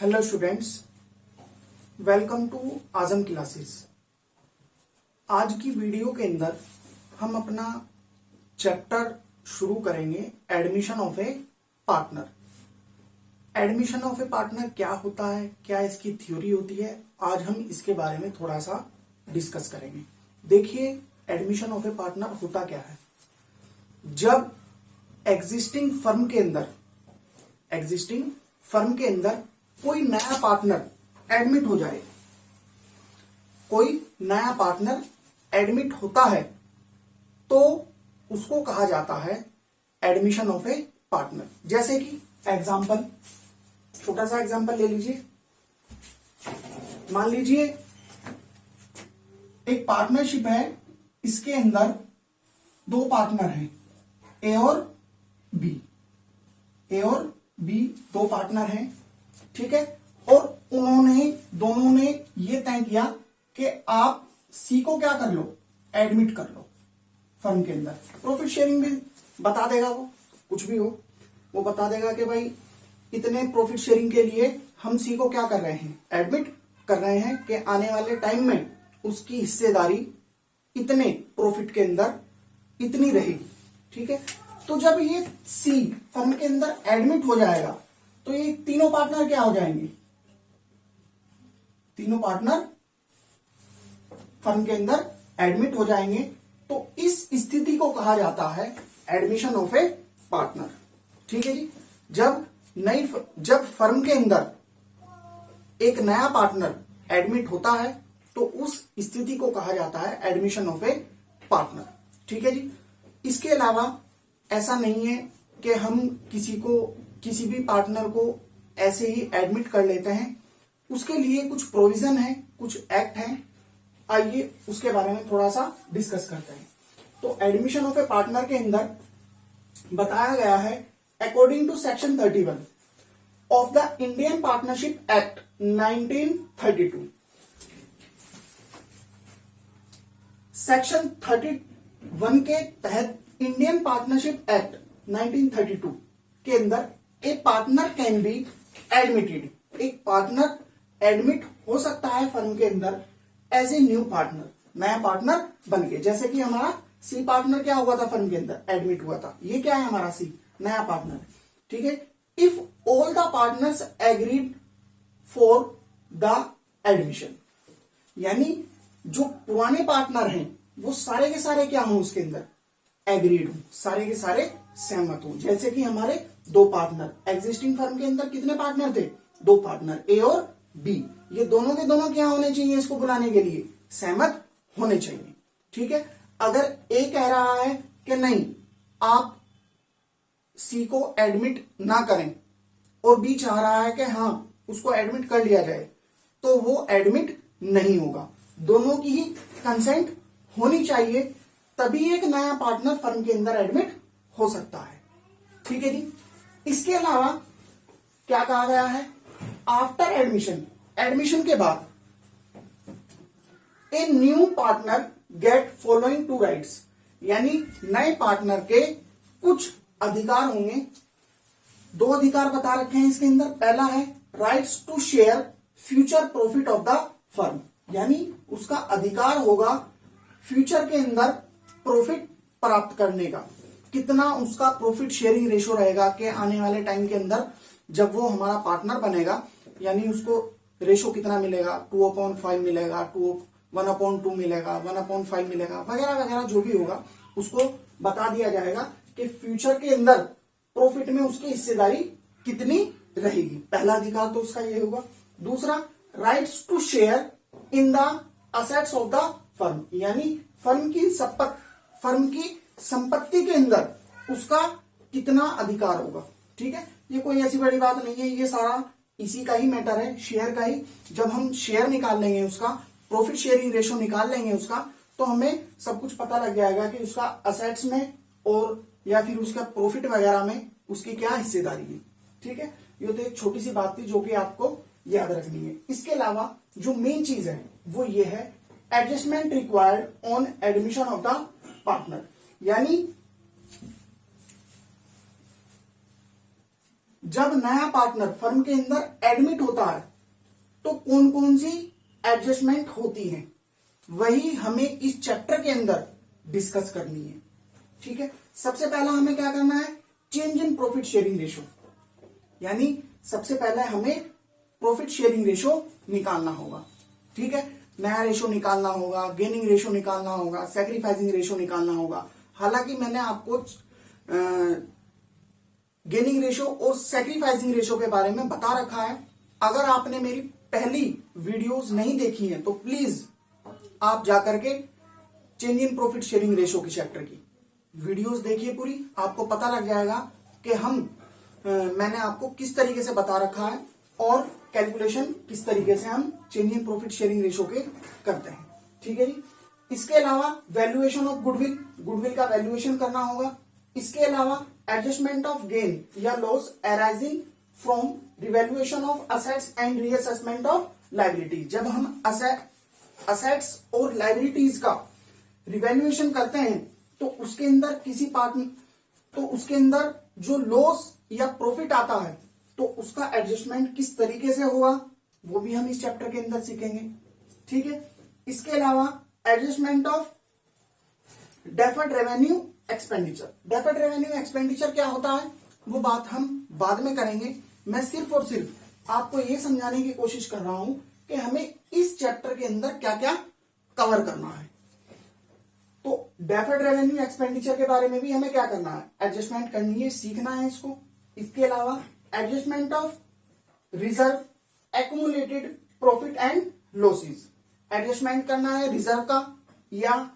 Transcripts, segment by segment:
Hello students, welcome to Azam classes. आज की video के अंदर हम अपना चैप्टर शुरू करेंगे admission of A partner. Admission of A partner क्या होता है, क्या इसकी थ्योरी होती है, आज हम इसके बारे में थोड़ा सा डिस्कस करेंगे। देखिए, एडमिशन ऑफ ए पार्टनर होता क्या है। जब एग्जिस्टिंग फर्म के अंदर कोई नया पार्टनर एडमिट हो जाए, कोई नया पार्टनर एडमिट होता है तो उसको कहा जाता है एडमिशन ऑफ ए पार्टनर। जैसे कि एग्जांपल, छोटा सा एग्जांपल ले लीजिए। मान लीजिए एक पार्टनरशिप है, इसके अंदर दो पार्टनर हैं, ए और बी। दो पार्टनर हैं, ठीक है। और दोनों ने ये तय किया कि आप सी को क्या कर लो, एडमिट कर लो फर्म के अंदर। प्रॉफिट शेयरिंग भी बता देगा, वो कुछ भी हो वो बता देगा कि भाई इतने प्रॉफिट शेयरिंग के लिए हम सी को क्या कर रहे हैं, एडमिट कर रहे हैं कि आने वाले टाइम में उसकी हिस्सेदारी इतने प्रॉफिट के अंदर इतनी रहेगी, ठीक है। तो जब ये सी फर्म के अंदर एडमिट हो जाएगा तो ये तीनों पार्टनर क्या हो जाएंगे, तीनों पार्टनर फर्म के अंदर एडमिट हो जाएंगे। तो इस स्थिति को कहा जाता है एडमिशन ऑफ ए पार्टनर, ठीक है जी। जब फर्म के अंदर एक नया पार्टनर एडमिट होता है तो उस स्थिति को कहा जाता है एडमिशन ऑफ ए पार्टनर, ठीक है जी। इसके अलावा ऐसा नहीं है कि हम किसी भी पार्टनर को ऐसे ही एडमिट कर लेते हैं। उसके लिए कुछ प्रोविजन है, कुछ एक्ट हैं। आइए उसके बारे में थोड़ा सा डिस्कस करते हैं। तो एडमिशन ऑफ ए पार्टनर के अंदर बताया गया है, according to section 31 of the Indian partnership act 1932। Section 31 के तहत इंडियन पार्टनरशिप एक्ट 1932 के अंदर a partner can be admitted. एक पार्टनर एडमिट हो सकता है फर्म के अंदर एज ए न्यू पार्टनर, नया पार्टनर बन के। जैसे कि हमारा सी पार्टनर क्या हुआ था फर्म के अंदर, एडमिट हुआ था। ये क्या है हमारा सी, नया पार्टनर, ठीक है। If all the partners agreed for the admission, यानी जो पुराने पार्टनर हैं वो सारे के सारे क्या हों उसके अंदर, एग्रीड हो, सारे के सारे सहमत हो। जैसे कि हमारे दो पार्टनर, एग्जिस्टिंग फर्म के अंदर कितने पार्टनर थे, दो पार्टनर ए और बी। ये दोनों के दोनों क्या होने चाहिए, इसको बुलाने के लिए सहमत होने चाहिए, ठीक है। अगर ए कह रहा है कि नहीं आप सी को एडमिट ना करें और बी चाह रहा है कि हाँ उसको एडमिट कर लिया जाए, तो वो एडमिट नहीं होगा। दोनों की ही कंसेंट होनी चाहिए, तभी एक नया पार्टनर फर्म के अंदर एडमिट हो सकता है, ठीक है जी। इसके अलावा क्या कहा गया है, आफ्टर एडमिशन के बाद a new partner get following two rights, यानी नए पार्टनर के कुछ अधिकार होंगे। दो अधिकार बता रखे हैं इसके अंदर। पहला है rights to share future profit of the firm, यानी उसका अधिकार होगा फ्यूचर के अंदर प्रॉफिट प्राप्त करने का। कितना उसका प्रॉफिट शेयरिंग रेशो रहेगा कि आने वाले टाइम के अंदर जब वो हमारा पार्टनर बनेगा, यानी उसको रेशो कितना मिलेगा, 2/5 मिलेगा, 1/2 मिलेगा, 1/5 मिलेगा, वगैरह वगैरह जो भी होगा उसको बता दिया जाएगा कि फ्यूचर के अंदर प्रॉफिट में उसकी हिस्सेदारी कितनी रहेगी। पहला अधिकार तो उसका ये होगा। दूसरा, rights to share in the assets of the firm, यानी फर्म की संपत्ति के अंदर उसका कितना अधिकार होगा, ठीक है। ये कोई ऐसी बड़ी बात नहीं है, ये सारा इसी का ही मैटर है, शेयर का ही। जब हम शेयर निकाल लेंगे, उसका प्रॉफिट शेयरिंग रेशो निकाल लेंगे उसका, तो हमें सब कुछ पता लग जाएगा कि उसका असेट्स में और या फिर उसका प्रॉफिट वगैरह में उसकी क्या हिस्सेदारी है, ठीक है। ये तो एक छोटी सी बात थी जो कि आपको याद रखनी है। इसके अलावा जो मेन चीज है वो ये है, adjustment required on admission of the partner, यानी जब नया पार्टनर फर्म के अंदर एडमिट होता है तो कौन कौन सी एडजस्टमेंट होती है, वही हमें इस चैप्टर के अंदर डिस्कस करनी है। ठीक है, सबसे पहला हमें क्या करना है, change in profit sharing ratio, यानी सबसे पहले हमें प्रॉफिट शेयरिंग रेशो निकालना होगा। ठीक है, नया रेशो निकालना होगा, गेनिंग रेशो निकालना होगा, सैक्रिफाइसिंग रेशो निकालना होगा। हालांकि मैंने आपको गेनिंग रेशो और सैक्रिफाइसिंग रेशो के बारे में बता रखा है। अगर आपने मेरी पहली वीडियोस नहीं देखी है तो प्लीज आप जाकर के change in profit sharing ratio की चैप्टर की वीडियोस देखिए पूरी, आपको पता लग जाएगा कि मैंने आपको किस तरीके से बता रखा है और कैलकुलेशन किस तरीके से हम change in profit sharing ratio के करते हैं। ठीक है जी। इसके अलावा वैल्यूएशन ऑफ गुडविल, गुडविल का वैल्यूएशन करना होगा। इसके अलावा एडजस्टमेंट ऑफ गेन या loss arising from revaluation of assets and reassessment of liabilities. जब हम असेट्स और लायबिलिटीज का रिवैल्यूएशन करते हैं तो उसके अंदर उसके अंदर जो लॉस या प्रॉफिट आता है तो उसका एडजस्टमेंट किस तरीके से होगा वो भी हम इस चैप्टर के अंदर सीखेंगे। ठीक है, इसके अलावा adjustment of deferred revenue expenditure. Deferred revenue expenditure क्या होता है वो बात हम बाद में करेंगे। मैं सिर्फ और सिर्फ आपको ये समझाने की कोशिश कर रहा हूं कि हमें इस चैप्टर के अंदर क्या क्या कवर करना है। तो डेफर्ड रेवेन्यू एक्सपेंडिचर के बारे में भी हमें क्या करना है, एडजस्टमेंट करनी है, सीखना है इसको। इसके अलावा adjustment of reserve accumulated profit and losses, adjustment करना है रिजर्व का या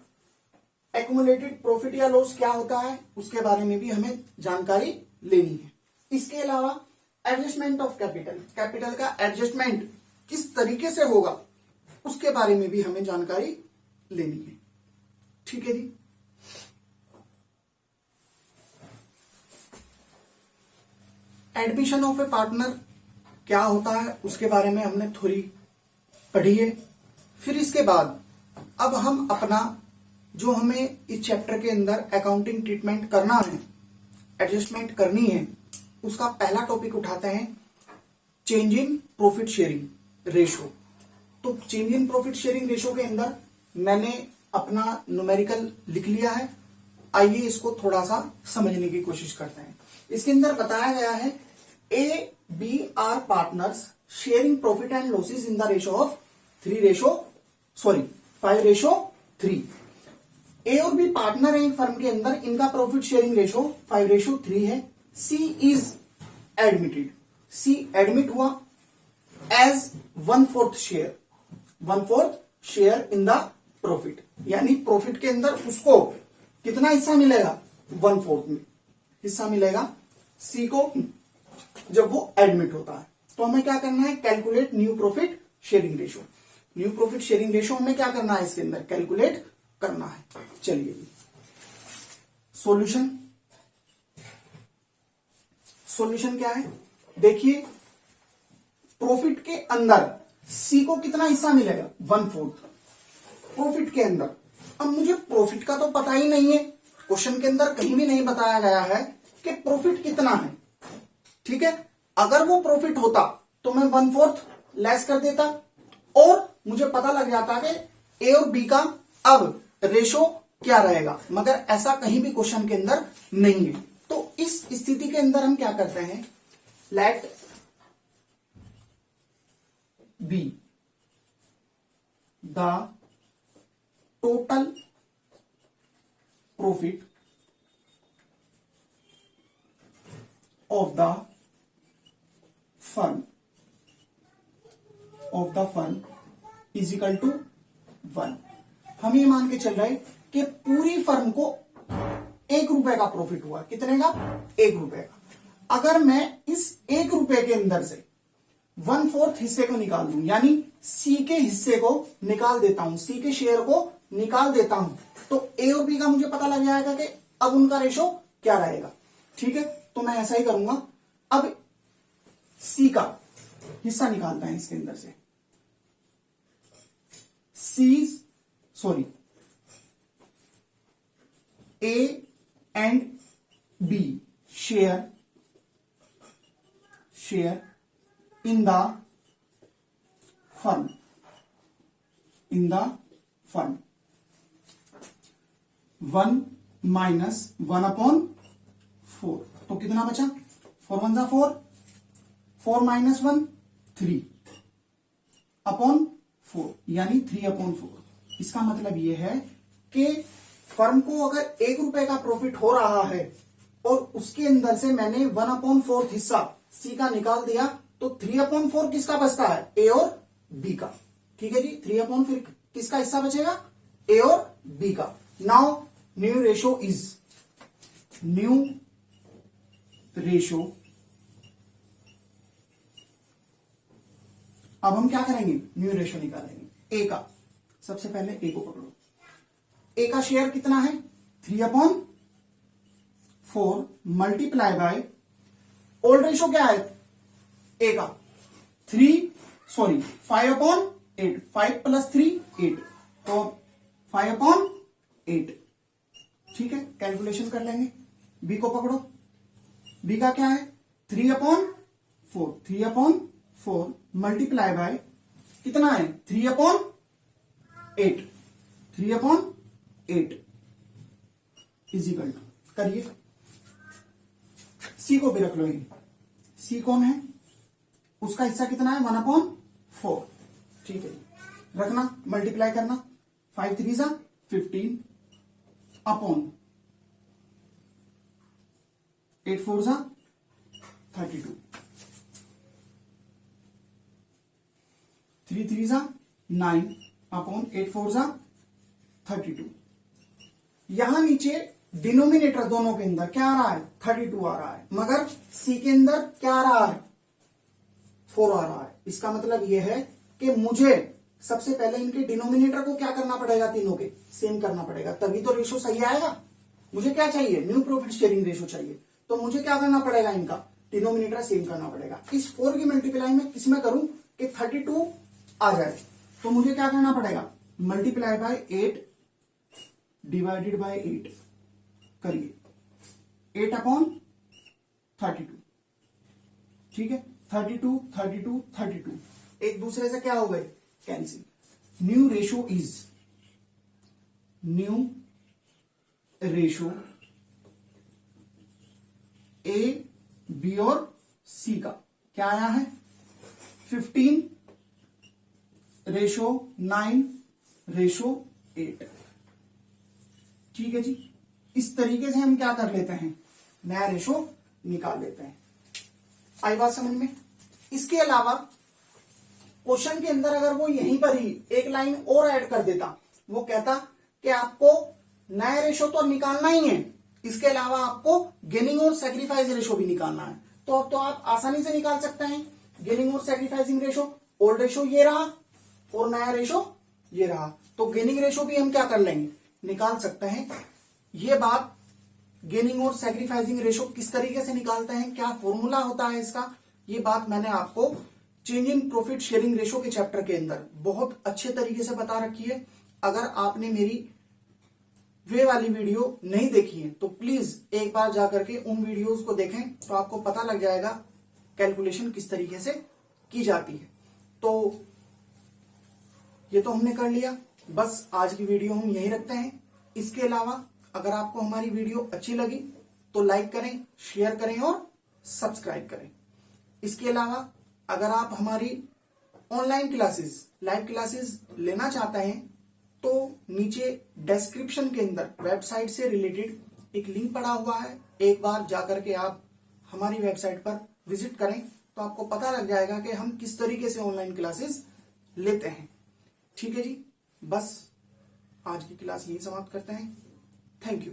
एक्यूमुलेटेड प्रॉफिट या लॉस क्या होता है उसके बारे में भी हमें जानकारी लेनी है। इसके अलावा एडजस्टमेंट ऑफ कैपिटल, कैपिटल का एडजस्टमेंट किस तरीके से होगा उसके बारे में भी हमें जानकारी लेनी है। ठीक है जी। एडमिशन ऑफ ए पार्टनर क्या होता है उसके बारे में हमने थोड़ी पढ़ी है। फिर इसके बाद अब हम अपना जो हमें इस चैप्टर के अंदर अकाउंटिंग ट्रीटमेंट करना है, एडजस्टमेंट करनी है, उसका पहला टॉपिक उठाते हैं change in profit sharing ratio. तो change in profit sharing ratio के अंदर मैंने अपना न्यूमेरिकल लिख लिया है। आइए इसको थोड़ा सा समझने की कोशिश करते हैं। इसके अंदर बताया गया है A B are partners sharing profit and losses in the ratio of 5:3। A और बी पार्टनर है फर्म के अंदर, इनका प्रॉफिट शेयरिंग रेशो 5:3 है। C is admitted, C admit हुआ as 1/4 share in the profit, यानी प्रॉफिट के अंदर उसको कितना हिस्सा मिलेगा, 1/4 में हिस्सा मिलेगा सी को जब वो एडमिट होता है। तो हमें क्या करना है, calculate new profit sharing ratio. New profit sharing ratio हमें क्या करना है, इसके अंदर कैलकुलेट करना है। चलिए सॉल्यूशन क्या है, देखिए प्रॉफिट के अंदर सी को कितना हिस्सा मिलेगा, 1/4 प्रॉफिट के अंदर। अब मुझे प्रॉफिट का तो पता ही नहीं है, क्वेश्चन के अंदर कहीं भी नहीं बताया गया है कि प्रॉफिट कितना है। ठीक है, अगर वो प्रॉफिट होता तो मैं 1/4 लेस कर देता और मुझे पता लग जाता कि ए और बी का अब रेशो क्या रहेगा, मगर ऐसा कहीं भी क्वेश्चन के अंदर नहीं है। तो इस स्थिति के अंदर हम क्या करते हैं, let be the total profit of the firm is equal to 1। हम ये मान के चल रहे कि पूरी फर्म को 1 रुपए का प्रॉफिट हुआ, कितने का, 1 रुपए का। अगर मैं इस 1 रुपए के अंदर से 1/4 हिस्से को निकाल दूं, यानी सी के हिस्से को निकाल देता हूं, सी के शेयर को निकाल देता हूं, तो ए और बी का मुझे पता लग जाएगा कि अब उनका रेशो क्या रहेगा। ठीक है, तो मैं ऐसा ही करूंगा। अब सी का हिस्सा निकालता है इसके अंदर से, A and B share share in the firm, in the firm. 1 minus 1/4, तो कितना बचा? 4 1 जा 4, 4 माइनस 1 3 अपॉन 4, यानी 3/4। इसका मतलब यह है कि फर्म को अगर 1 रुपए का प्रॉफिट हो रहा है और उसके अंदर से मैंने 1/4 हिस्सा सी का निकाल दिया, तो 3/4 किसका बचता है? ए और बी का। ठीक है जी, 3/4 किसका हिस्सा बचेगा? ए और बी का। Now new ratio is, new ratio, अब हम क्या करेंगे? न्यू रेशो निकालेंगे। ए का, सबसे पहले ए को पकड़ो। ए का शेयर कितना है? 3/4 मल्टीप्लाई बाय ओल्ड रेशो क्या है ए का? 5/8, 5 + 3 8, तो 5/8। ठीक है, कैलकुलेशन कर लेंगे। बी को पकड़ो, बी का क्या है? 3/4, 3/4 मल्टीप्लाई बाय कितना है? 3/8, 3/8 इजिकल टू, करिए। सी को भी रख लो। सी कौन है? उसका हिस्सा कितना है? 1/4। ठीक है, रखना, मल्टीप्लाई करना। 5 3 जा 15 अपॉन 8 4 जा 32, 3 3 जा 9 अपॉन 8 4 जा 32। यहां नीचे डिनोमिनेटर दोनों के अंदर क्या आ रहा है? 32 आ रहा है, मगर सी के अंदर क्या आ रहा है? 4 आ रहा है। इसका मतलब यह है कि मुझे सबसे पहले इनके डिनोमिनेटर को क्या करना पड़ेगा? तीनों के सेम करना पड़ेगा, तभी तो रेशो सही आएगा। मुझे क्या चाहिए? न्यू प्रॉफिट शेयरिंग रेशो चाहिए। तो मुझे क्या करना पड़ेगा? इनका डिनोमिनेटर सेम करना पड़ेगा। इस 4 की मल्टीप्लाई में किसमें करूं कि 32 आ जाए, तो मुझे क्या करना पड़ेगा? मल्टीप्लाई बाय 8 डिवाइडेड बाय 8 करिए, 8/32। ठीक है, 32 32 32 एक दूसरे से क्या हो गए? Cancel. New ratio is, new ratio A B और सी का क्या आया है? 15:9:8। ठीक है जी, इस तरीके से हम क्या कर लेते हैं? नया रेशो निकाल लेते हैं। आई बात समझ में? इसके अलावा क्वेश्चन के अंदर अगर वो यहीं पर ही एक लाइन और ऐड कर देता, वो कहता कि आपको नया रेशो तो निकालना ही है, इसके अलावा आपको गेनिंग और सैक्रिफाइस रेशो भी निकालना है, तो अब तो आप आसानी से निकाल सकते हैं गेनिंग और सैक्रिफाइसिंग रेशो। ओल्ड रेशो ये रहा और नया रेशो ये रहा, तो गेनिंग रेशो भी हम क्या कर लेंगे? निकाल सकते हैं। ये बात गेनिंग और सैक्रिफाइसिंग रेशो किस तरीके से निकालते हैं, क्या फॉर्मूला होता है इसका, ये बात मैंने आपको change in profit sharing ratio के चैप्टर के अंदर बहुत अच्छे तरीके से बता रखी है। अगर आपने मेरी वे वाली वीडियो नहीं देखी है तो प्लीज एक बार जाकर के उन वीडियोस को देखें, तो आपको पता लग जाएगा कैलकुलेशन किस तरीके से की जाती है। तो ये तो हमने कर लिया, बस आज की वीडियो हम यहीं रखते हैं। इसके अलावा अगर आपको हमारी वीडियो अच्छी लगी तो लाइक करें, शेयर करें और सब्सक्राइब करें। इसके अलावा अगर आप हमारी ऑनलाइन क्लासेस, लाइव क्लासेस लेना चाहते हैं तो नीचे डिस्क्रिप्शन के अंदर वेबसाइट से रिलेटेड एक लिंक पड़ा हुआ है, एक बार जाकर के आप हमारी वेबसाइट पर विजिट करें तो आपको पता लग जाएगा कि हम किस तरीके से ऑनलाइन क्लासेस लेते हैं। ठीक है जी, बस आज की क्लास यही समाप्त करते हैं। Thank you.